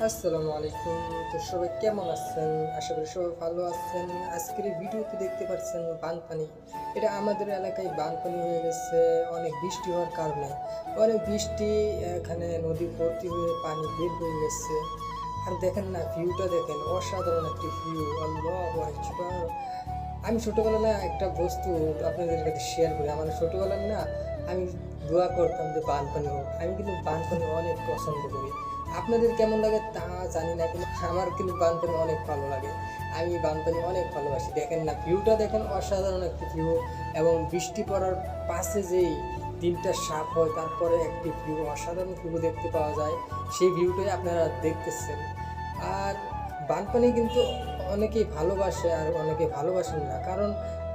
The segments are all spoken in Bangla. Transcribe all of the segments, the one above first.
আসসালামু আলাইকুম। তো সবাই কেমন আছেন? আশা করি সবাই ভালো আছেন। আজকের এই ভিডিওতে দেখতে পাচ্ছেন বানপানি। এটা আমাদের এলাকায় বানপানি হয়ে গেছে অনেক বৃষ্টি হওয়ার কারণে। অনেক বৃষ্টি, এখানে নদী ভর্তি হয়ে পানি বের হয়ে গেছে। আর দেখেন না, ভিউটা দেখেন, অসাধারণ একটি ভিউ। আল্লাহু আকবার। আমি ছোটোবেলা না একটা বস্তু আপনাদের কাছে শেয়ার করি। আমার ছোটোবেলার না, আমি দোয়া করতাম যে বানপানি হোক। আমি কিন্তু বানপানি অনেক পছন্দ করি। আপনাদের কেমন লাগে তা জানি না, কিন্তু আমার কিন্তু বানপানি অনেক ভালো লাগে। আমি বানপানি অনেক ভালোবাসি। দেখেন না, ভিউটা দেখেন, অসাধারণ একটি ভিউ। এবং বৃষ্টি পড়ার পাশে যেই তিনটা সাপ হয়, তারপরে একটি ভিউ, অসাধারণ ভিউ দেখতে পাওয়া যায়। সেই ভিউটাই আপনারা দেখতেছেন। আর বানপানি কিন্তু অনেকেই ভালোবাসে আর অনেকে ভালোবাসেন না, কারণ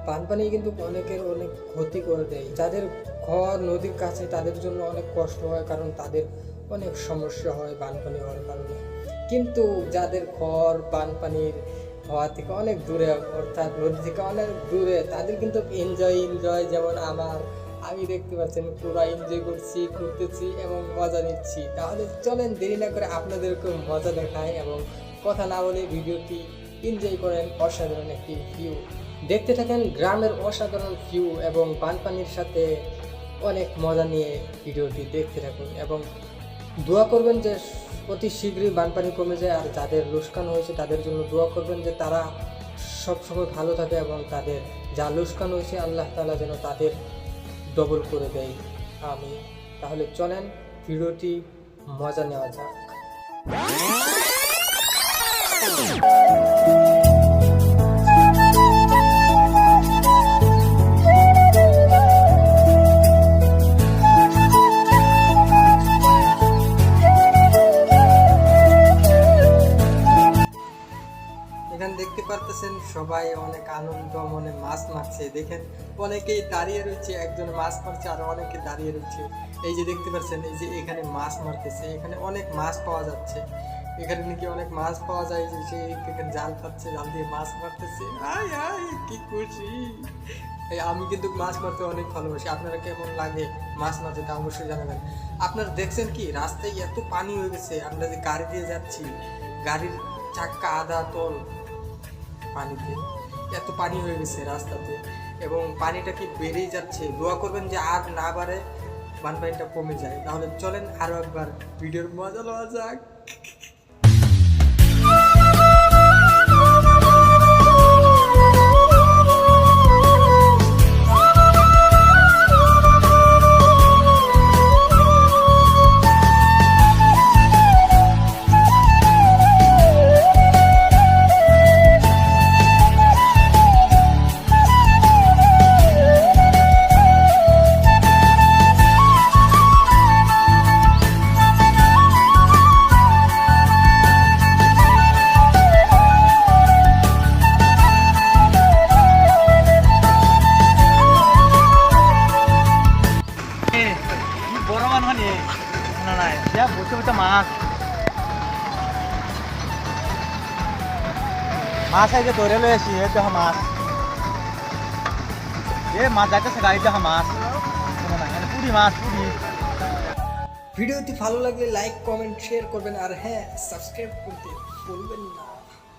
বানপানি কিন্তু অনেকের অনেক ক্ষতি করে দেয়। যাদের ঘর নদীর কাছে তাদের জন্য অনেক কষ্ট হয়, কারণ তাদের অনেক সমস্যা হয় বানপানি হওয়ার কারণে। কিন্তু যাদের ঘর বানপানির হওয়া থেকে অনেক দূরে, অর্থাৎ নদী থেকে অনেক দূরে, তাদের কিন্তু এনজয় যেমন আমি দেখতে পাচ্ছেন পুরো এনজয় করছি, ঘুরতেছি এবং মজা নিচ্ছি। তাহলে চলেন দেরি না করে আপনাদেরকে মজা দেখায় এবং কথা না বলে ভিডিওটি এনজয় করেন। অসাধারণ একটি ভিউ দেখতে থাকেন, গ্রামের অসাধারণ ভিউ এবং বানপানির সাথে অনেক মজা নিয়ে ভিডিওটি দেখতে থাকুন এবং দোয়া করবেন যে অতি শীঘ্রই বানপানি কমে যায়। আর যাদের লোকসান হয়েছে তাদের জন্য দোয়া করবেন যে তারা সবসময় ভালো থাকে এবং তাদের যা লোকসান হয়েছে আল্লাহ তাআলা যেন তাদের ডবল করে দেয়। আমি তাহলে চলেন ভিডিওটি মজা নেওয়া যাক। এখানে দেখতে পারতেছেন সবাই অনেক আনন্দ মনে মাছ মারছে। দেখেন অনেকেই দাঁড়িয়ে রয়েছে, একজন মাছ মারছে আর অনেকে দাঁড়িয়ে রয়েছে। এই যে দেখতে পাচ্ছেন, এই যে এখানে মাছ মারতেছে, এখানে অনেক মাছ পাওয়া যাচ্ছে। এখানে নাকি অনেক মাছ পাওয়া যায়, যে সে এখানে জাল পাচ্ছে, জাল দিয়ে মাছ মারতেছে। আয় আয় কি খুশি! আমি কিন্তু মাছ মারতে অনেক ভালোবাসি। আপনারা কেমন লাগে মাছ মারতে তা অবশ্যই জানাবেন। আপনারা দেখছেন কি রাস্তায় এত পানি হয়ে গেছে, আমরা যে গাড়ি দিয়ে যাচ্ছি, গাড়ির চাক্কা আধা তল পানিতে, এত পানি হয়ে গেছে রাস্তাতে এবং পানিটা কি বেড়েই যাচ্ছে। দোয়া করবেন যে আর না বাড়ে, বানপানিটা কমে যায়। তাহলে চলেন আরো একবার ভিডিওর মজা লওয়া যাক। বসে বসে মাছ আইতে ধরে লয়ে আসি। দেখা মাছ, মাছ যাইতেছে গাড়িতে, মাছ পুরি মাছ পুরি। ভিডিওটি ভালো লাগলে লাইক কমেন্ট শেয়ার করবেন, আর হ্যাঁ, সাবস্ক্রাইব করতে ভুলবেন না।